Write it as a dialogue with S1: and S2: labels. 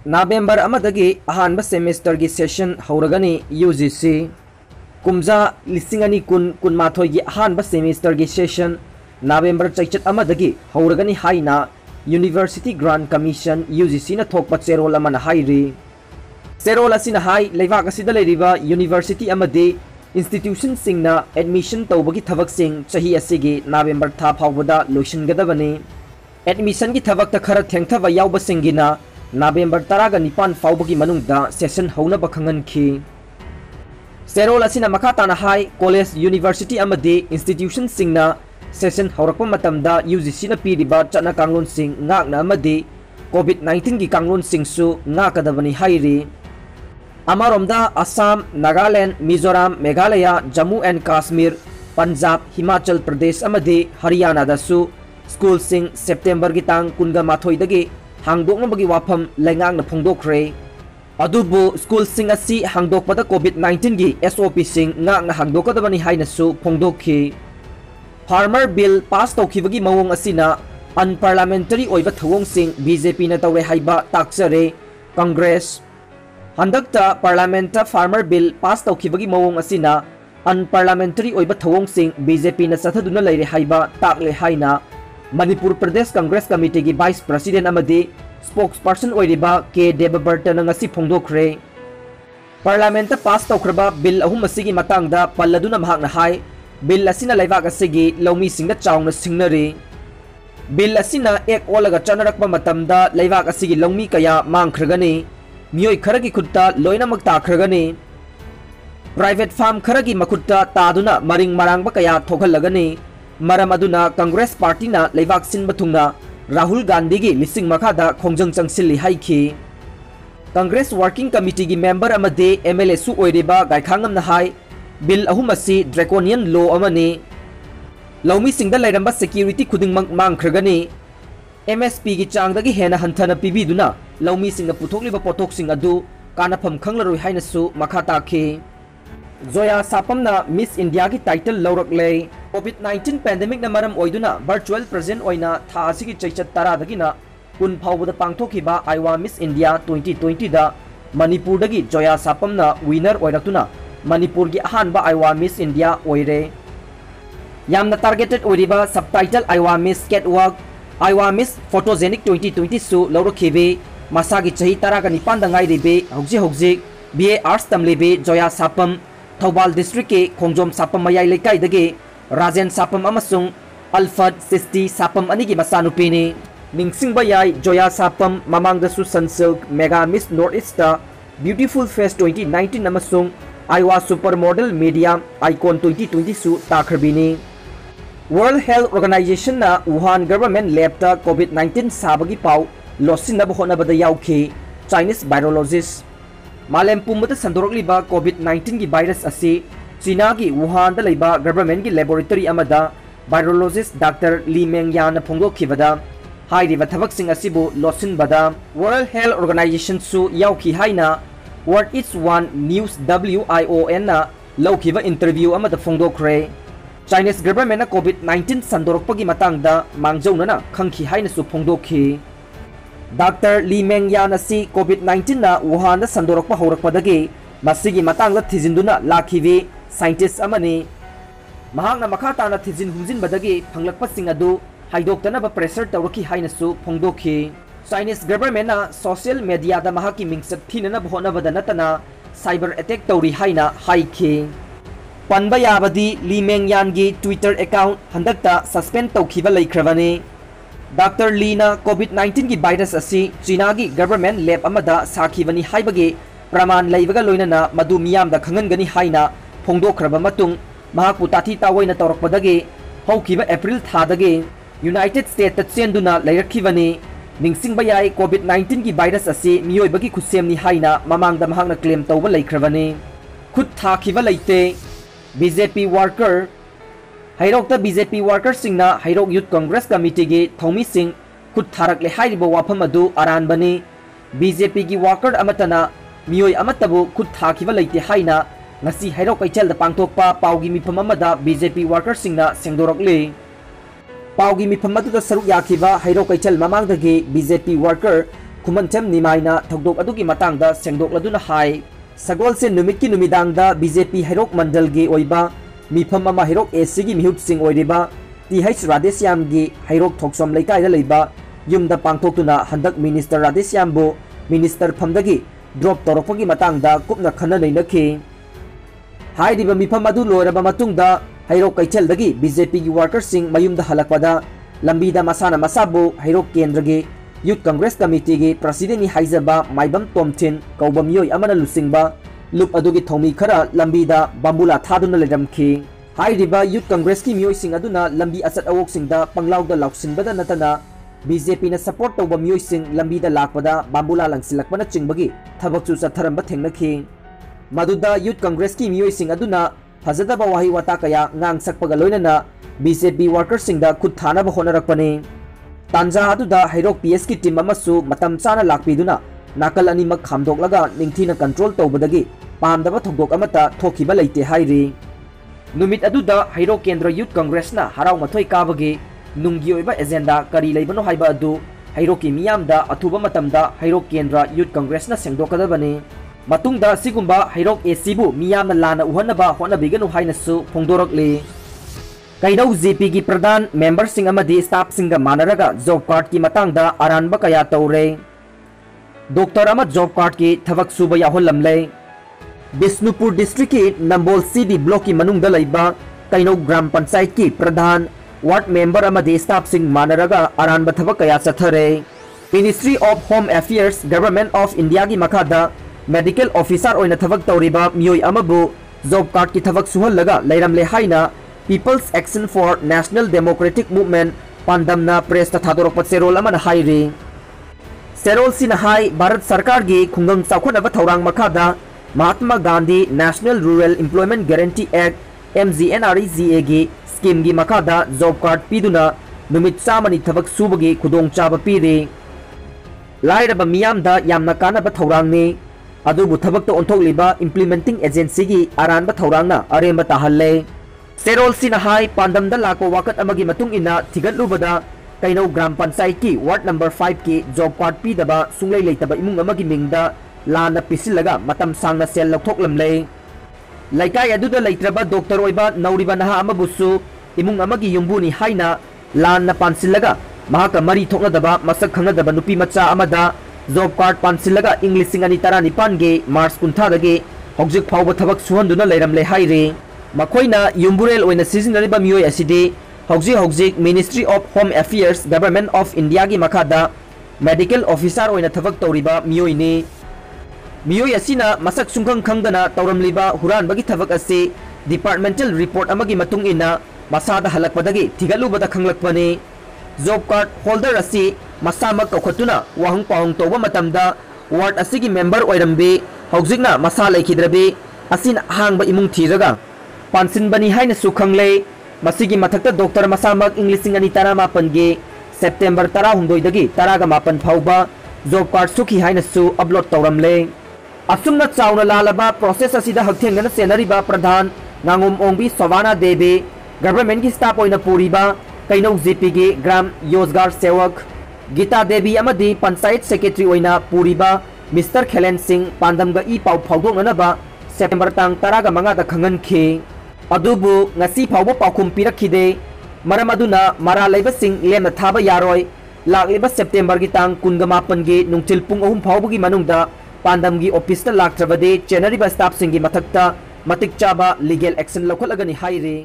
S1: November amadagi Ahanba semester gi session Houragani UGC Kumza lisingani kun mathoi gi Ahanba semester gi session November chaichat amadagi Houragani haina University Grant Commission UGC na thokpa cherol amana hairi Serol asina hai leibak asida leiriba University amadi institution singna admission tawbagi thabak sing chahi asigi November tha phawbada loisingadabani admission gi thabak ta khara thengthaba yawba singina November taraga nipan faubagi manungda session hauna bakhangan ki Serol asina makata na hai college university amadi institution singna session haurakpa matamda UGC na piriba chana kanglon sing ngakna amadi COVID-19 gi kanglon singsu ngakadabani hairi Amaromda Assam, Nagaland, Mizoram, Meghalaya, Jammu and Kashmir, Punjab, Himachal Pradesh amadi Haryana dasu school sing September gitang kunga mathoi dagi hangdok na bagi wapam lengang na phongdokre adubu school sing asi hangdok pada COVID-19 gi SOP sing ngak na hangdok kadabani haina su phongdokhi farmer bill pass tawkhibagi mawong asina unparliamentary oiba thawong sing BJP na tawre haiba taksare Congress handakta parliamenta farmer bill pass tawkhibagi mawong asina unparliamentary oiba thawong sing BJP na sathaduna leire haiba takle haina Manipur Pradesh Congress Committee ki Vice President amadi spokesperson oiriba K Debabarta na ngasi phongdokre Parliament pass tawkraba bill ahum asigi matangda palladuna mahak na hai bill asina laibak asigi lawmi singda chawna singnari bill asina ek olaga chanarakpa matamda laibak asigi lawmi kaya mangkhragani miyoi kharagi khutta loina magtakhragani private farm kharagi makhutta taduna maring marangba kaya thokhalagani Maram aduna Congress Party na leibak sinba thungna Rahul Gandhi gi lising makhada khongjang changsilli haiki Congress Working Committee gi member amade MLA su oiriba gaikhangam na hai bill ahum asi draconian law amani lawmi singda lairamba security khuding mangkhragani MSP gi changdagi hena hanthana pibiduna lawmi singna puthokliba pothok sing adu kanapham khanglaroi haina su makhata khi Joya Sapam na Miss India ki title Lourakle COVID-19 pandemic na maram oiduna virtual present oina tha asigi chaichat tara dagina kun phawbada pangthokiba Aiwa Miss India 2020 da Manipur dagi Joya Sapam na winner oiraktuna Manipur gi Ahanba Aiwa Miss India oire yamna targeted oiriba subtitle Aiwa Miss Catwalk Aiwa Miss Photogenic 2020 su Lourakle masagi chahi tara ka nipan da ngai ribe hogji BA Arts tamlebe Joya Sapam Thobal District ke Khongjom Sapam mayai lekai dage Rajen Sapam amasung Alfred Sisti Sapam anigi masanupi ni ningsing bayai Joya Sapam mamang dasu Sunsilk Mega Miss Northeast Beautiful Face 2019 amasung Aiwa Supermodel Media Icon 2020 su takrbini World Health Organization na Wuhan Government Lab ta COVID-19 sabagi pau losin na bahona bada yauki Chinese virologist Malem pumata sandorokliba COVID-19 gi virus asi China gi Wuhan da leiba government gi laboratory amada virologist Dr. Li Mengyan na phongdokhibada hairiba thabak sing asibu losin bada World Health Organization su yauki haina World It's One News WION na lawkiba interview amada phongdokre Chinese government na COVID-19 sandorokpagi matangda mangjauna na khangki haina su phongdokhi Dr. Li Mengyan asi COVID-19 na Wuhan da sandorokpa haurakpadagi masigi matangda thijinduna lakhivi scientist amani mahakna makhata na thijin humjin badagi phanglakpa sing adu haidoktana ba pressure tawraki haina su phongdokhi Chinese government na social media da mahaki mingsat thinana bhona badana tana cyber attack tawri haina haiki panba yabadi Li Mengyan gi Twitter account handakta suspend tawkhiba laikhrabani Dr. Lee na COVID-19 gi virus asi China gi government lab amada sakhibani haibagi praman leibaga loinana madu miyam da khangangani haina phongdokhraba matung mahakpu tathi tawaina tawrakpadagi haukiba April thadagi United States ta chenduna leirakkhibani ningsingba yai COVID-19 gi virus asi miyoibagi khusemni haina mamangda mahakna claim tawba leikhrabani khut thakhiba leite BJP worker Hairok ta BJP worker singna Hairok Youth Congress Committee gi thomi sing khut tharakle hairiba wafam adu aran bani BJP gi worker amatana miyoi amatabu khut thakhiba leite haina ngasi Hairok Kaichel da pangthokpa paugi mifam amada BJP worker singna sengdorokle paugi mifam adu da saruk yakhiba Hairok Kaichel mamang dagi BJP worker खुमनचम निमाइना थौदोक अदुगी matangda sengdokladuna hai sagol se numit ki numidangda BJP hairok mandal gi oiba mifam ama hairok AC gi mihut sing oiriba TH Radhesyam gi hairok thoksom leikai da leiba yumda pangthoktuna handak minister Radhesyam bu minister phamdagi drop torokpagi matangda kupna khana neinakhi hairiba mifam adu loiraba matungda hairok kaicheldagi BJP gi workers sing mayumda halakpada lambida masana masabu hairok kendra gi Youth Congress Committee gi President ni haizaba maibam tomthin kaubam yoi amana lusingba lup adugi thomi khara lambida bambula thaduna leramkhi hairiba Youth Congress ki miyoi sing aduna lambi asat awok singda panglauda lauksinbada natana BJP na support tawba miyoi sing lambida lakpada bambula langsilakpana chingbagi thabakchu satharamba thengnakhi maduda Youth Congress ki miyoi sing aduna phajadaba wahi wata kaya ngang sakpaga loinana BJP workers singda khut thana ba honarakpani Tanja aduda hairok PS ki team amasu matam chana lakpiduna nakal animak khamdoklaga ningthina control tawbadagi pamdaba thogdok amata thokiba leite hairi numit aduda hairok kendra Youth Congress na harau mathoi kabagi nunggi oiba agenda kari leibano haiba adu hairok ki miyamda athuba matamda hairok kendra Youth Congress na sengdokadabani matungda sigumba hairok AC bu miyamna lana uhanaba honabiganu hainasu phongdorakle Kaidau GP ki pradhan member sing amadi staff singa manaraga job card ki matangda Ahanba kaya taure Dr. ama job card ki thabak suba yaholamle Bisnupur district ki Nambol CD block ki manungda laiba Kainau gram panchayat ki pradhan ward member amadi staff sing manaraga Ahanba thabak kaya sathare Ministry of Home Affairs Government of India ki makada medical officer oina thabak tauriba miyoi amabu job card ki thabak suhallaga lairamle haina People's Action for National Democratic Movement Pandamna Press ta thadorok serol amana hairi serol sina hai Bharat Sarkar gi khungang chaukhonaba thaurang makhada Mahatma Gandhi National Rural Employment Guarantee Act MGNREGA gi scheme gi makhada job card piduna numit chamani thabak subagi khudong chaba piri lairaba miyamda yamna kanaba thaurangni adubu thabak to onthokliba implementing agency gi Ahanba thaurangna aremba tahalle Serol sinahai pandamda lako wakat amagi matung ina thigatlubada kainau gram panchayat ki ward number 5 ki job card pidaba sunglei leitaba imung amagi mingda lana pisilaga matam sangna sel lokthoklamle laikai aduda leitraba doctor oiba nauriba naha amabusu imung amagi yumbuni haina lana pansilaga mahaka mari thoknadaba masak khangnadaba nupi macha amada job card pansilaga english singani tarani pange march kuntha dage hojik phawba thabak suhanduna leiramle haire Makoina Yumburel oina sizinariba miyoi asidi hojik Ministry of Home Affairs Government of India gi makada medical officer oina thabak tauriba miyoi ni miyoi asina masak sungkhang khangdana tauramliba huran bagi thabak ase departmental report amagi matung ina masada halakpadagi thigalubada khanglakpani job card holder asi masama kokhatuna wahung pahung toba matamda ward asigi member oirambe hojikna masa laikhidrabe asina hangba imung thiraga Pansin bani haina sukhangle masigi mathakta Dr. Masamak English singani tara mapange September tara humdoi taraga mapan phauba job card sukhi haina su upload tauramle asumna chauna lalaba process asida hakthengana senariba pradhan ngangum ongbi Savana Devi government ki staff oina puriba kainau GP gi gram yozgar sewak Gita Devi amadi panchayat secretary oina puriba Mr. Khelen Singh pandamga I pau phaudonganaba September tang taraga manga da khangan khi adubu ngasi phawba pakhum pirakhide maram aduna mara leiba sing lemna thaba yaroi lagliba September gi tang 28 gi nungtil pung 3 phawbugi manungda pandam gi office ta laktrabade chenariba staff sing gi mathakta matik chaba legal action lokhalagani haire